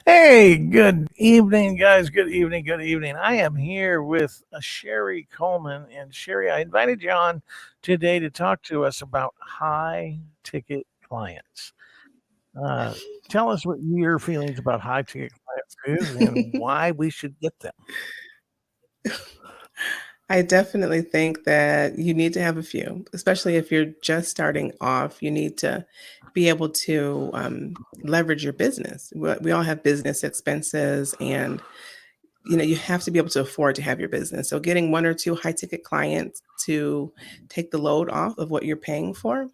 Hey, good evening, guys. Good evening. Good evening. I am here with Sherry Coleman. And Sherry, I invited you on today to talk to us about high ticket clients. Uh, Tell us what your feelings about high ticket clients is and why we should get them. I definitely think that you need to have a few, especially if you're just starting off. You need to be able to leverage your business. We all have business expenses, and you have to be able to afford to have your business. So, getting one or two high ticket clients to take the load off of what you're paying for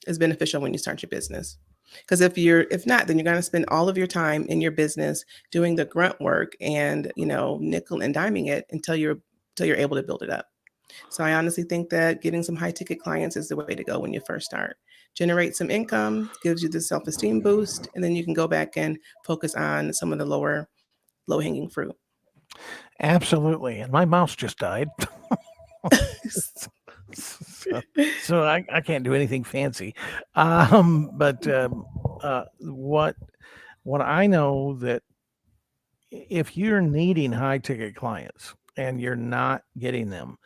is beneficial when you start your business. Because if not, then you're going to spend all of your time in your business doing the grunt work and nickel and diming it until you're able to build it up. So I honestly think that getting some high ticket clients is the way to go when you first start. Generate some income, gives you the self esteem boost, and then you can go back and focus on some of the low hanging fruit. Absolutely. And my mouse just died. So I can't do anything fancy. But what I know that if you're needing high ticket clients and you're not getting them,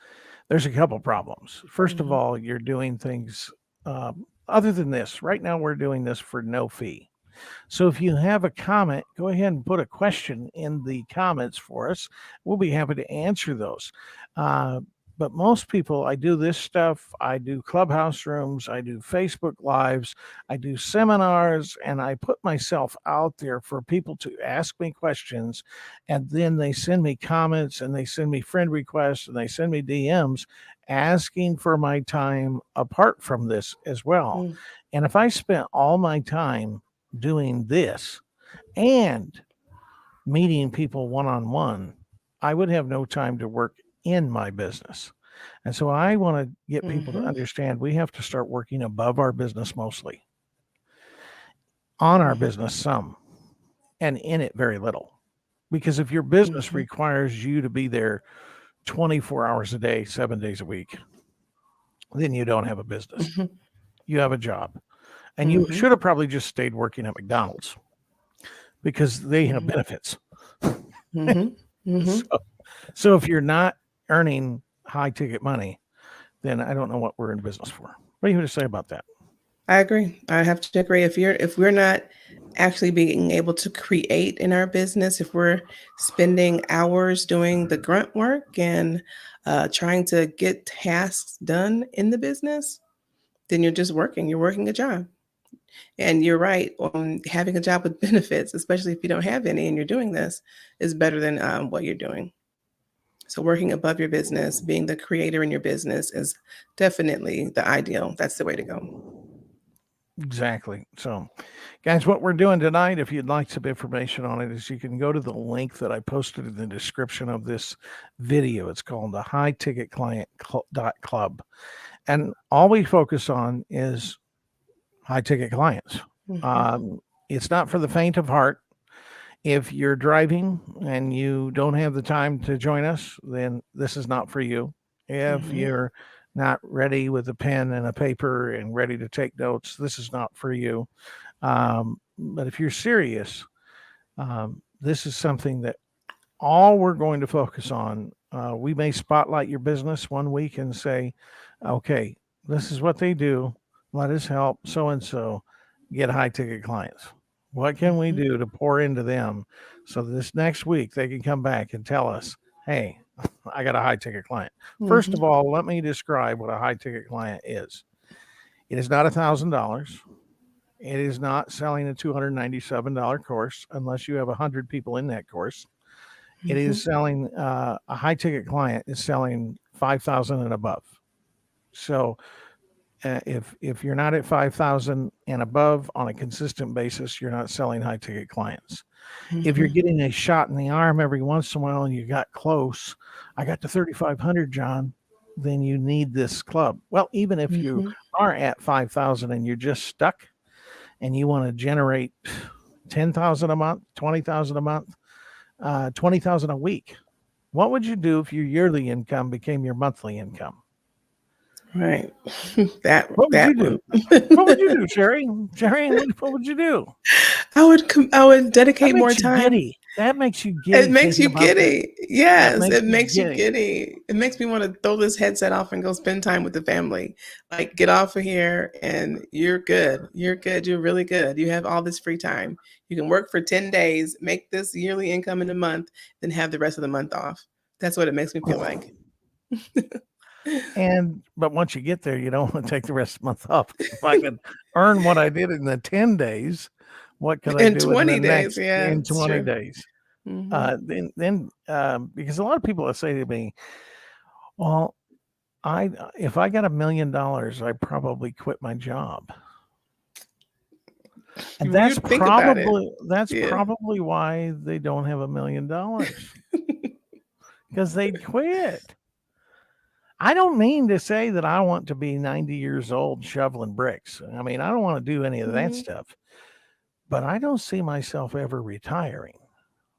there's a couple problems. First of Mhm. all, you're doing things other than this. Right now, we're doing this for no fee. So if you have a comment, go ahead and put a question in the comments for us. We'll be happy to answer those. Uh, but most people, I do this stuff. I do clubhouse rooms. I do Facebook lives. I do seminars, and I put myself out there for people to ask me questions. And then they send me comments and they send me friend requests and they send me DMs asking for my time apart from this as well. Mm. And if I spent all my time doing this and meeting people one on one, I would have no time to work in my business. And so I want to get people to Mhm. understand we have to start working above our business mostly, on our business some, and in it very little. Because if your business Mhm. requires you to be there 24 hours a day, 7 days a week, then you don't have a business. Mhm. You have a job. And you Mhm. should have probably just stayed working at McDonald's because they have Mhm. benefits. Mhm. So, Mhm. so if you're not earning high ticket money, then I don't know what we're in business for. What do you have to say about that? I agree. I have to agree. If we're not actually being able to create in our business, if we're spending hours doing the grunt work and trying to get tasks done in the business, then you're just working. You're working a job. And you're right on having a job with benefits, especially if you don't have any and you're doing this, is better than what you're doing. So working above your business, being the creator in your business is definitely the ideal. That's the way to go. Exactly. So, guys, what we're doing tonight, if you'd like some information on it, is you can go to the link that I posted in the description of this video. It's called the hightticketclient.club. And all we focus on is high ticket clients. Mhm. Um, it's not for the faint of heart. If you're driving and you don't have the time to join us, then this is not for you. If Mhm. you're not ready with a pen and a paper and ready to take notes, this is not for you. But if you're serious, this is something that all we're going to focus on. We may spotlight your business one week and say, okay, this is what they do. Let us help so and so get high ticket clients. What can we Mhm. do to pour into them so this next week they can come back and tell us, hey, I got a high ticket client? First Mhm. of all, let me describe what a high ticket client is. It is not $1,000. It is not selling a $297 course unless you have 100 people in that course. It is Mhm. selling a high ticket client is selling 5,000 and above. So If you're not at 5,000 and above on a consistent basis, you're not selling high ticket clients. If you're Mhm. getting a shot in the arm every once in a while and you got close, I got to 3,500, John, then you need this club. Well, even if you Mhm. are at 5,000 and you're just stuck and you want to generate 10,000 a month, 20,000 a month, 20,000 a week, what would you do if your yearly income became your monthly income? Right. That What would you that do? one. What would you do, Sherry? Sherry, what would you do? I would That dedicate more makes you time. giddy. That makes you It giddy makes thinking you about that. giddy. That Yes, makes it you makes you giddy. giddy. It makes me want to throw this headset off and go spend time with the family. Like, get off of here and you're good. You're good. You're really good. You have all this free time. You can work for 10 days, make this yearly income in a month, then have the rest of the month off. That's what it makes me feel like. But once you get there, you don't want to take the rest of the month off. If I could earn what I did in the 10 days, what could I In do in the 20 days, next yeah, in it's 20 true. days? Hmm. Because a lot of people will say to me, well, I if I got $1 million, I probably quit my job. And When you think about it, that's yeah. probably why they don't have $1 million because they'd quit. I don't mean to say that I want to be 90 years old shoveling bricks. I mean, I don't want to do any of that Hmm. stuff, but I don't see myself ever retiring,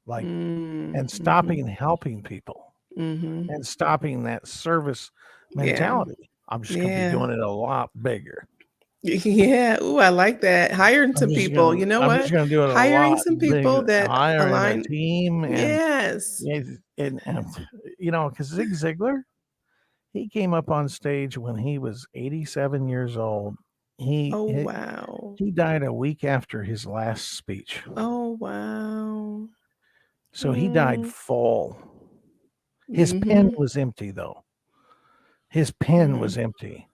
like, and Mm-hmm. stopping helping people Hmm. and stopping that service Yeah. mentality. I'm just going to be Yeah. doing it a lot bigger. Yeah. Ooh, I like that. Hiring some people. You know I'm just what? going to do it a Hiring lot some people bigger, that hiring a align. team Yes. yeah, and because Zig Ziglar, he came up on stage when he was 87 years old. He, Oh, he wow. he died a week after his last speech. Oh, wow. So he died Mm. full. His pen Mhm. was empty though. His pen Mm. was empty.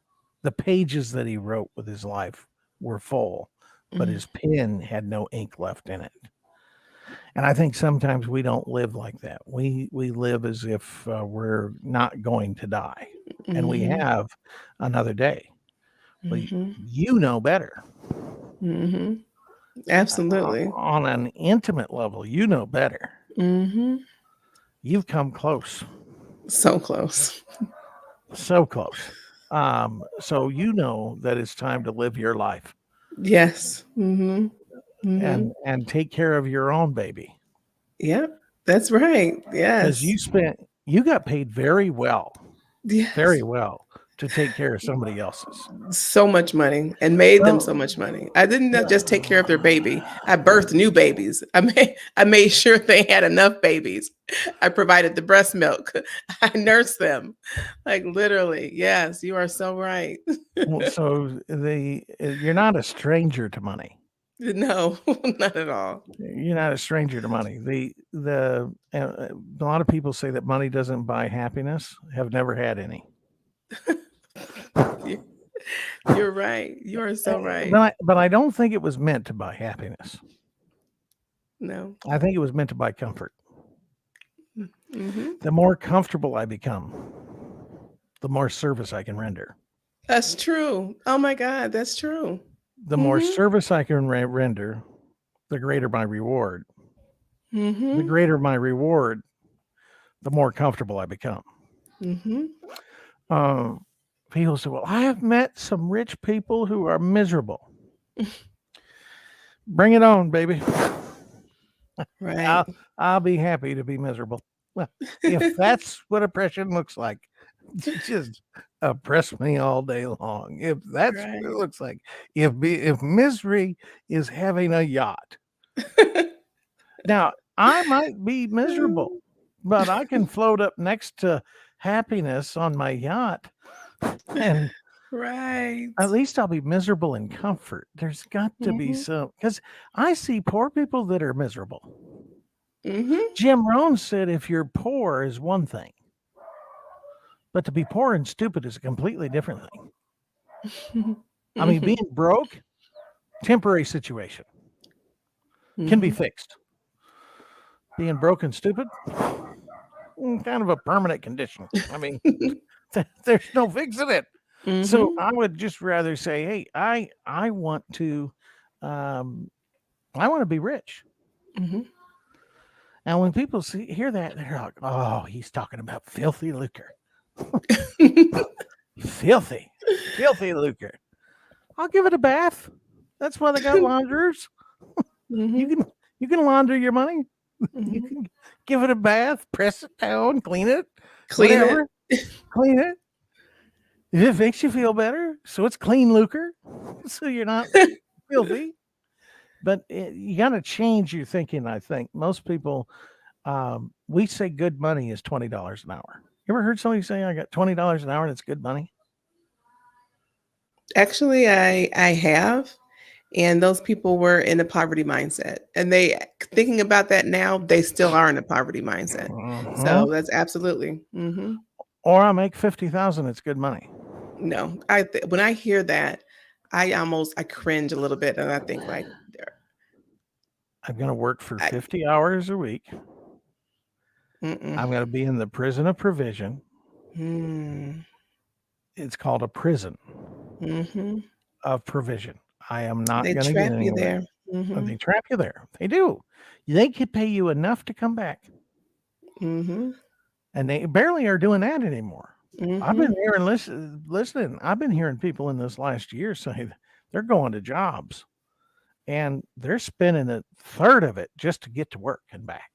The pages that he wrote with his life were full, but Mm. his pen had no ink left in it. And I think sometimes we don't live like that. We live as if we're not going to die, and we Mhm. have another day. Well, Mhm. you know better. Mhm. Absolutely. On an intimate level, you know better. Mhm. You've come close, So close. so close. So you know that it's time to live your life Yes. Mhm. Mhm. and take care of your own baby Yep. That's right. because Yes. you got paid very Yes. well to take care of somebody else's. So much money and made them so Well, much money. I didn't just take care of their well, baby. I birthed new babies. I made sure they had enough babies. I provided the breast milk. I nursed them. Like, literally. Yes, you are so right. so you're not a stranger to money. No, not at all. You're not a stranger to money. A lot of people say that money doesn't buy happiness. Have never had any. You- You're right. You are so right. But I don't think it was meant to buy happiness. No. I think it was meant to buy comfort. Hmm. The more comfortable I become, the more service I can render. That's true. Oh my God, that's true. The more Hmm. service I can render, the greater my reward. The Hmm. greater my reward, the more comfortable I become. Hmm. Um, People say, "Well, I have met some rich people who are miserable." Bring it on, baby. Right. I'll I'll be happy to be miserable. Well, if that's what oppression looks like, just oppress me all day long. If that's what it Right. looks like, if misery is having a yacht, now I might be miserable, but I can float up next to happiness on my yacht, and Right. at least I'll be miserable in comfort. There's got to be Hmm. some because I see poor people that are miserable. Hmm. Jim Rohn said if you're poor is one thing, but to be poor and stupid is a completely different thing. I mean, being Hmm. broke, temporary situation, can be Hmm. fixed. Being broke and stupid, kind of a permanent condition. I mean, there's no fixing it. So Mhm. I would just rather say, hey, I want to um, I want to be rich. Mhm. And when people hear that, they're like, oh, he's talking about filthy lucre. Filthy, filthy lucre. I'll give it a bath. That's why they got launderers. You Mhm. can you can launder your money. You Mhm. can give it a bath, press it down, clean it, Clean it. whatever. Clean it. If it makes you feel better, so it's clean lucre. So you're not filthy. But you got to change your thinking. I think most people, we say good money is $20 an hour. You ever heard somebody say I got $20 an hour and it's good money? Actually, I have, and those people were in a poverty mindset, and they thinking about that now, they still are in a poverty mindset. Hmm. So that's absolutely. Mhm. Or I make 50,000. It's good money. No, when I hear that, I cringe a little bit, and I think like, I'm going to work for I 50 hours a week. mm-mm. I'm going to be in the prison of provision. Mm. It's called a prison Mhm. of provision. I am not They going to get trap you anywhere. there. And Mhm. they trap you there. They do. They could pay you enough to come back. Mhm. And they barely are doing that anymore. I've been Mhm. hearing listening. I've been hearing people in this last year say they're going to jobs and they're spending a third of it just to get to work and back.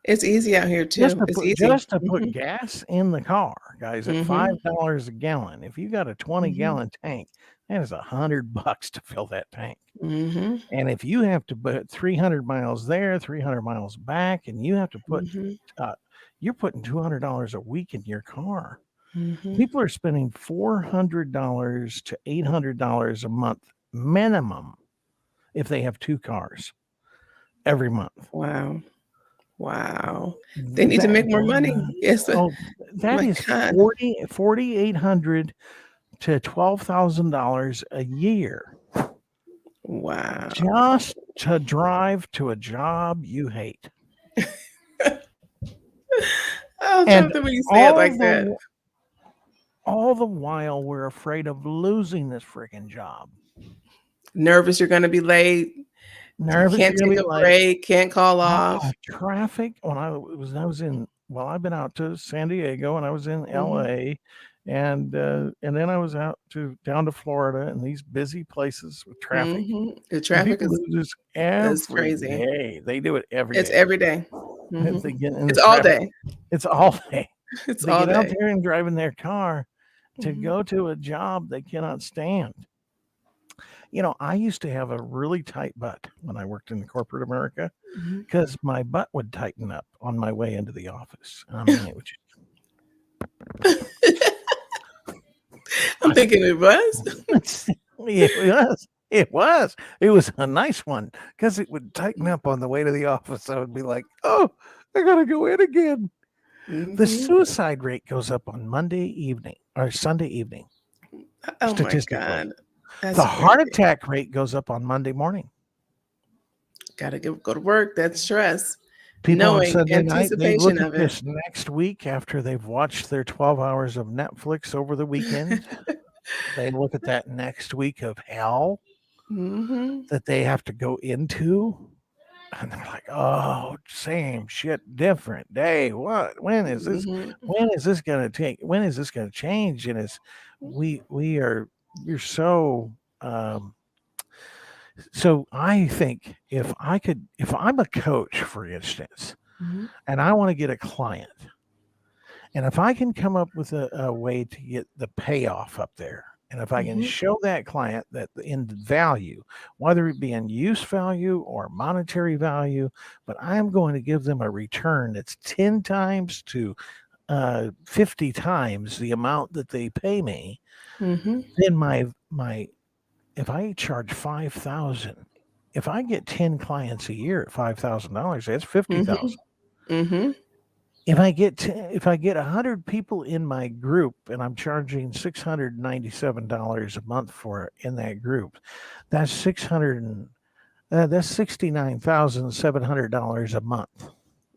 It's easy out here Just too. to It's put easy. just to put Mhm. gas in the car, guys, at Mhm. $5 a gallon. If you got a 20 Mhm. gallon tank, that is $100 to fill that tank. Mhm. And if you have to put 300 miles there, 300 miles back, and you have to put, Mhm. uh, you're putting $200 a week in your car. Mhm. People are spending $400 to $800 a month minimum if they have two cars every month. Wow. Wow. They need to That make more money. Yes. oh, that My is God. 4,800 to $12,000 a year Wow. just to drive to a job you hate. Oh, And Jonathan, when you say it all like that, the all the while we're afraid of losing this freaking job. nervous you're gonna be late, Nervous can't you're gonna take be a late. break, can't call off. Traffic when I was in well, I've been out to San Diego and I was in Mhm. LA and then I was out to down to Florida and these busy places with traffic. Mhm. The And traffic people do this is every crazy. day. They do it every It's day. every day. If Mhm. they get in the It's all traffic, day. it's all day. It's They all get out day. there and drive in their car to Mhm. go to a job they cannot stand. I used to have a really tight butt when I worked in corporate America Mhm. because my butt would tighten up on my way into the office. I mean, it was I'm thinking it was. just, it was. It was. It was a nice one because it would tighten up on the way to the office. I would be like, oh, I got to go in again. The Mhm. suicide rate goes up on Monday evening or Sunday evening, Oh my statistically. God. The That's heart crazy. attack rate goes up on Monday morning. Gotta go to work. That's stress. People on Knowing Sunday night, they anticipation look at of it. this next week after they've watched their 12 hours of Netflix over the weekend. They look at that next week of hell Mhm. that they have to go into. And they're like, oh, same shit, different day. What? Mhm. When is this gonna take? When is this gonna change? And it's we are we're so so I think if I'm a coach, for instance, Mhm. and I want to get a client, and if I can come up with a way to get the payoff up there, and if I can Mhm. show that client that in value, whether it be in use value or monetary value, but I'm going to give them a return that's 10 times to 50 times the amount that they pay me, Mhm. then my if I charge 5,000, if I get 10 clients a year at $5,000, that's Mhm. 50,000. Mhm. If I get 100 people in my group and I'm charging $697 a month for it in that group, that's 600 that's $69,700 a month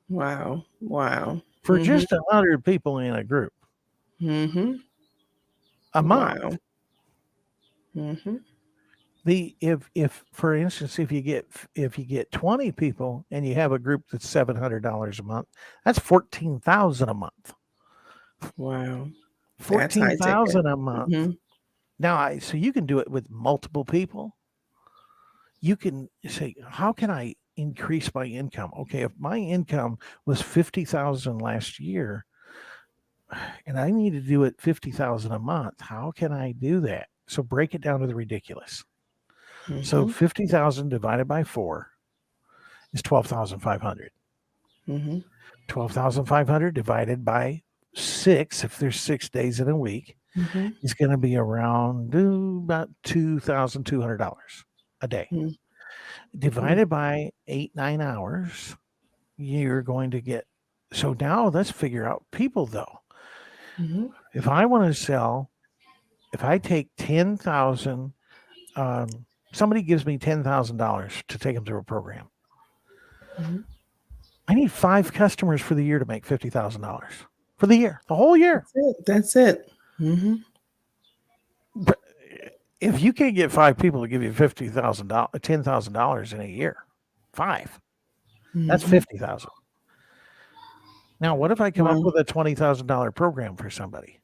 Wow. Wow. for Mhm. just 100 people in a group. Mhm. a month. Wow. Mhm. The if for instance if you get 20 people and you have a group that's $700 a month, that's 14,000 a month. Wow. That's high ticket. 14,000 a month. Mhm. Now so you can do it with multiple people. You can say, how can I increase my income? Okay, if my income was 50,000 last year and I need to do it 50,000 a month, how can I do that? So break it down to the ridiculous. So Mhm. 50,000 divided by 4 is 12,500. Mhm. 12,500 divided by 6, if there's 6 days in a week, Mhm. is going to be around about $2,200 a day. Mhm. Divided by 8, 9 hours, you're going to get. So now let's figure out people though. Mhm. If I want to sell, if I take 10,000, somebody gives me $10,000 to take them through a program. Mhm. I need 5 customers for the year to make $50,000 for the year, the whole year. That's it. That's it. Mhm. But if you can't get 5 people to give you $50,000, $10,000 in a year, 5, that's Mhm. 50,000. Now, what if I come up Wow. with a $20,000 program for somebody?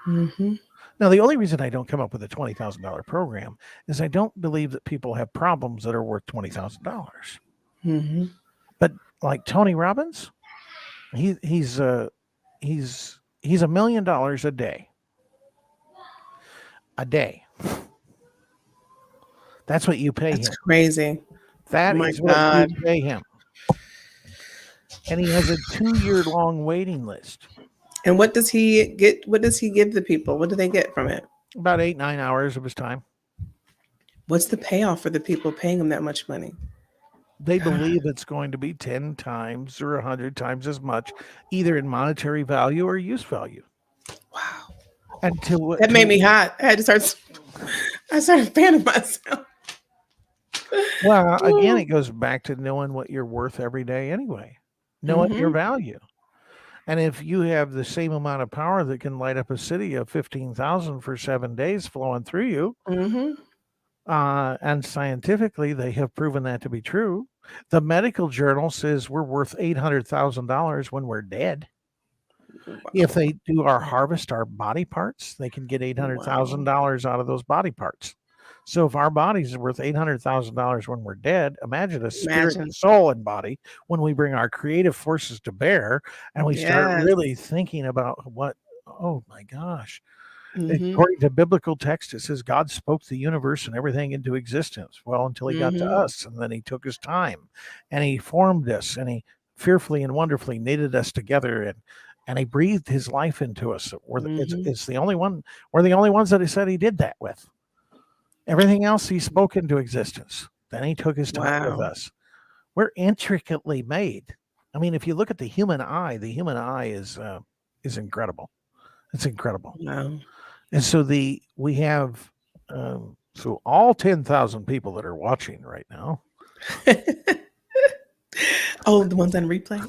Mhm. Now, the only reason I don't come up with a $20,000 program is I don't believe that people have problems that are worth $20,000. Mhm. But like Tony Robbins, he's $1 million a day. That's what you pay That's him. crazy. That My is what you God. pay him. And he has a 2 year long waiting list, And what does he get? What does he give the people? What do they get from it? about 8, 9 hours of his time. What's the payoff for the people paying him that much money? They God. believe it's going to be 10 times or 100 times as much, either in monetary value or use value. Wow. And That made me hot. I had to start. I started fanning myself. well, again, it Woo. goes back to knowing what you're worth every day anyway, knowing your Mhm. value. And if you have the same amount of power that can light up a city of 15,000 for 7 days flowing through you, Mhm. and scientifically, they have proven that to be true. The medical journal says we're worth $800,000 when we're dead. If Wow. they do our harvest, our body parts, they can get Wow. $800,000 out of those body parts. So if our bodies are worth $800,000 when we're dead, imagine a spirit, Imagine. soul, and body when we bring our creative forces to bear and we start Yes. really thinking about what. Oh my gosh. Mhm. According to biblical text, it says God spoke the universe and everything into existence. Well, until he got to Mhm. us, and then he took his time and he formed us and he fearfully and wonderfully knitted us together and he breathed his life into us. Mhm. It's the only one, we're the only ones that he said he did that with. Everything else he spoke into existence. Then he took his time with Wow. us. We're intricately made. I mean, if you look at the human eye is incredible. It's incredible. Wow. And so we have so all 10,000 people that are watching right now. Oh, the ones on replay?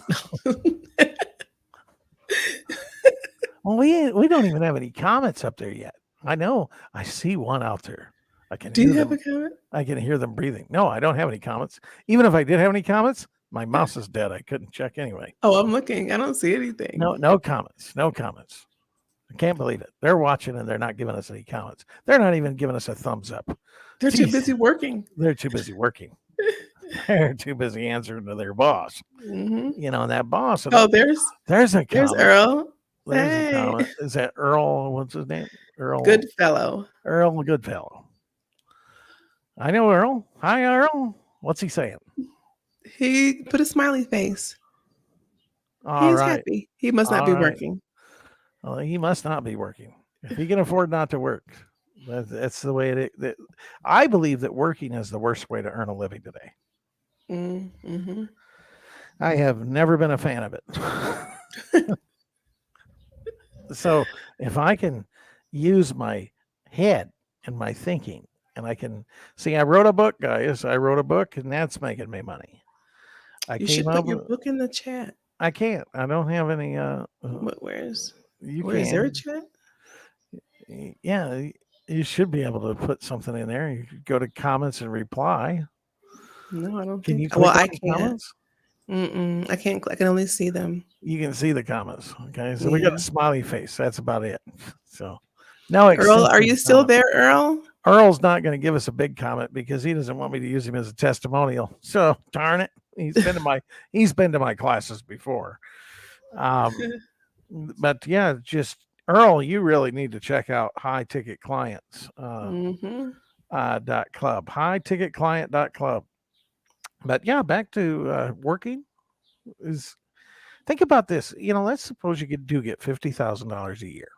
Well, we don't even have any comments up there yet. I know I see one out there. I can Do hear you have a them. comment? I can hear them breathing. No, I don't have any comments. Even if I did have any comments, my mouse is dead. I couldn't check anyway. Oh, I'm looking. I don't see No, anything. no comments. No comments. I can't believe it. They're watching and they're not giving us any comments. They're not even giving us a thumbs up. They're too Jeez, busy working. they're too busy working. They're too busy answering to their boss. Mhm. And that boss, Oh, there's a there's comment. Earl. There's a Hey, comment. Is that Earl? What's his name? good fellow. Earl Goodfellow. I know Earl. Hi, Earl. What's he saying? He put a smiley face. All He's right. happy. He must not All be right. working. Well, he must not be working. If he can afford not to work, that's the way I believe that working is the worst way to earn a living today. Mhm. I have never been a fan of it. So if I can use my head and my thinking, and I can see, I wrote a book, guys. I wrote a book, and that's making me money. I You came should put up your with. book in the chat. I can't. I don't have any. Where's You where is there a can. chat? Yeah, you should be able to put something in there. You could go to comments and reply. No, I don't Can think. you Well, click on I the can't. comments? I can't. I can only see them. You can see the comments. Okay, so we got a Yeah. smiley face. That's about it. So no Earl, are extensive you still comment. there, Earl? Earl's not going to give us a big comment because he doesn't want me to use him as a testimonial. So darn it, he's been to my classes before. Um, but yeah, just Earl, you really need to check out Mm-hmm. .club, hightticketclient.club. But yeah, back to working is think about this. Let's suppose you do get $50,000 a year.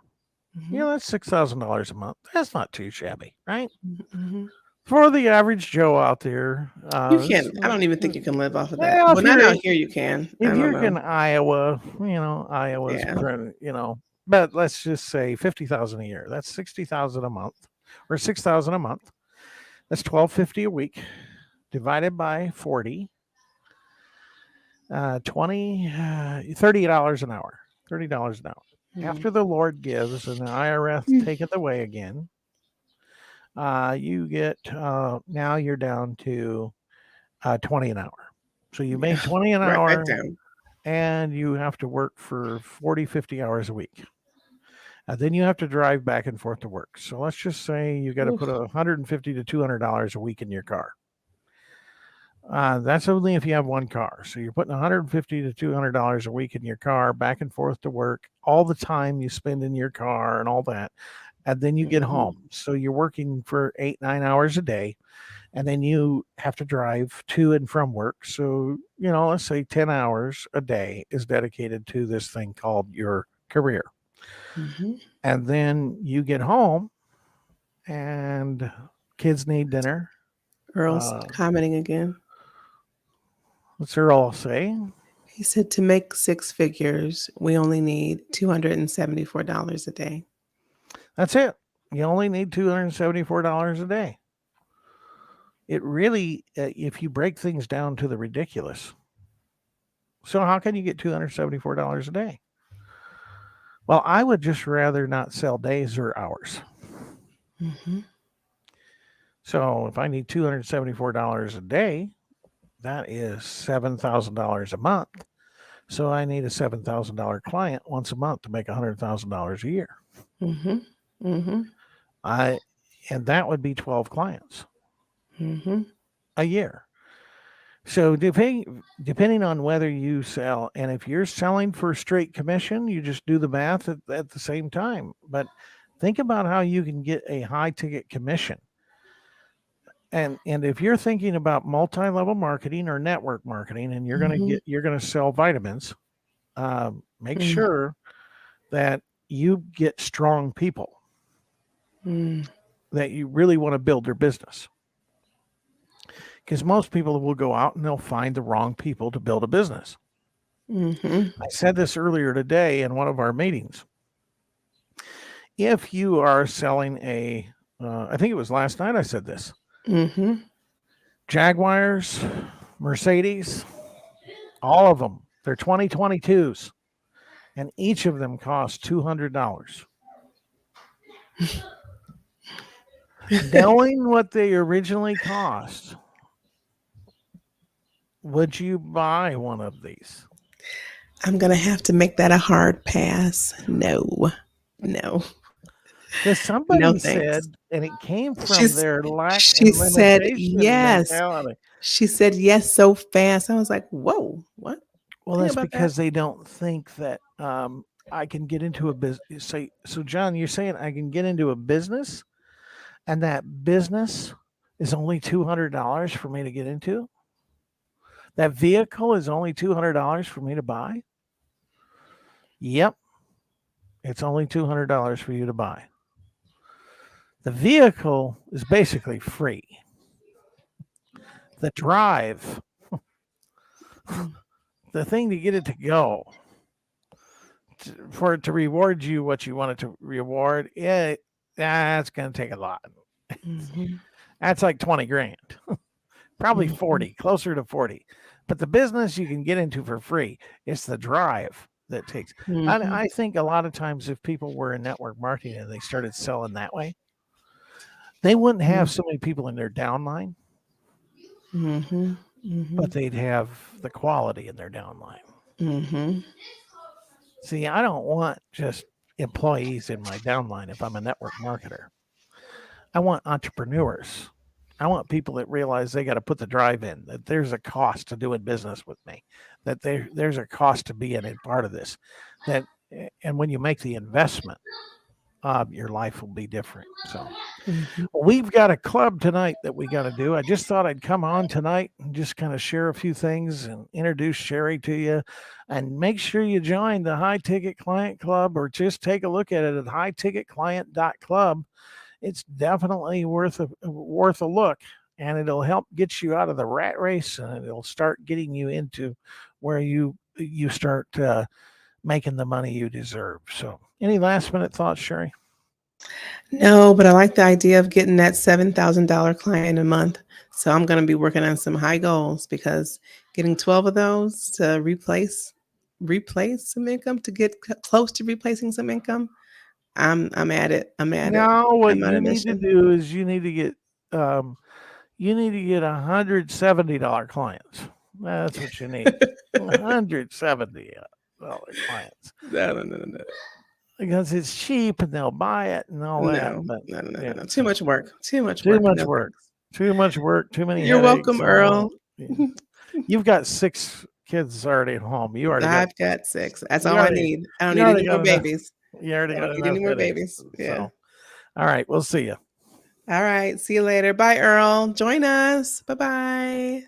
Mm-hmm. That's $6,000 a month. That's not too shabby, right? Mm-hmm. For the average Joe out there, You can't. I don't even think you can live off of that. well, Well, not out here. You can. I if don't you're know. in Iowa, Iowa's Yeah. but let's just say 50,000 a year. That's 60,000 a month, or 6,000 a month. That's 1250 a week divided by 40, 20, $30 an hour. $30 an hour. Mm. After the Lord gives and the IRS taketh away again, you get now you're down to 20 an hour. So you Yeah. made 20 an Write that hour down. and you have to work for 40, 50 hours a week. Then you have to drive back and forth to work. So let's just say you got to Oof. put $150 to $200 a week in your car. That's only if you have one car. So you're putting $150 to $200 a week in your car, back and forth to work, all the time you spend in your car and all that. And then you get Mhm. home. So you're working for 8, 9 hours a day. And then you have to drive to and from work. So, let's say 10 hours a day is dedicated to this thing called your career. Mhm. And then you get home and kids need dinner. Earl's Uh, commenting again. what's Earl say? He said to make six figures, we only need $274 a day. That's it. You only need $274 a day. It really, if you break things down to the ridiculous. So, how can you get $274 a day? Well, I would just rather not sell days or hours. Mhm. So, if I need $274 a day, that is $7,000 a month. So, I need a $7,000 client once a month to make $100,000 a year. Mhm. Mhm. I and that would be 12 clients Mhm. a year. So depending on whether you sell, and if you're selling for straight commission, you just do the math at the same time. But think about how you can get a high ticket commission. And if you're thinking about multi-level marketing or network marketing, and Mhm. you're gonna sell vitamins, make Mm. sure that you get strong people Mm. that you really want to build their business. Because most people will go out and they'll find the wrong people to build a business. Mhm. I said this earlier today in one of our meetings. If you are selling I think it was last night I said this, Mhm. Jaguars, Mercedes, all of them, they're 2022s, and each of them cost $200. Knowing what they originally cost, would you buy one of these? I'm gonna have to make that a hard pass. No. No. Because No somebody thanks. said, and it came from She's their lack she and said limitation yes. mentality. She said yes so fast. I was like, "Whoa, what? Well, Think that's about that." because they don't think that I can get into a business. So, John, you're saying I can get into a business, and that business is only $200 for me to get into. That vehicle is only $200 for me to buy. Yep, it's only $200 for you to buy. The vehicle is basically free. The drive, Mm. the thing to get it to go, for it to reward you what you want it to reward, that's going to take a lot. Mhm. That's like 20 grand, probably Mhm. 40, closer to 40. But the business you can get into for free, it's the drive that takes. Mhm. I think a lot of times if people were in network marketing and they started selling that way, they wouldn't have Mm. so many people in their downline, Mhm. but Mhm. they'd have the quality in their downline. Mhm. See, I don't want just employees in my downline if I'm a network marketer. I want entrepreneurs. I want people that realize they got to put the drive in, that there's a cost to doing business with me, that there's a cost to being a part of this. That and when you make the investment, your life will be different. So Mhm. we've got a club tonight that we got to do. I just thought I'd come on tonight and just kind of share a few things and introduce Sherry to you. And make sure you join the High Ticket Client Club or just take a look at it at hightticketclient.club. It's definitely worth a look, and it'll help get you out of the rat race, and it'll start getting you into where you start making the money you deserve. So, any last minute thoughts, Sherry? No, but I like the idea of getting that $7,000 client a month. So I'm going to be working on some high goals because getting 12 of those to replace some income to get close to replacing some income. I'm at it. I'm at it. No, what I'm on you a need to mission. do is um, $170 clients. That's what you need. $170 clients No, no, no, no, no. because it's cheap and they'll buy it and all that. No, But no, no, no, no, yeah, no. Too so much work. Too much too work. much No work. thanks. Too much work, too many You're welcome, headaches. Oh, Earl. yeah. You've got 6 kids already at home. I've got 6. That's You all I already need. I don't you need any already more got enough. babies. You already I got don't need any enough more headaches. babies. Yeah. So, all right, we'll see you. All right. See you later. Bye, Earl. Join us. Bye bye.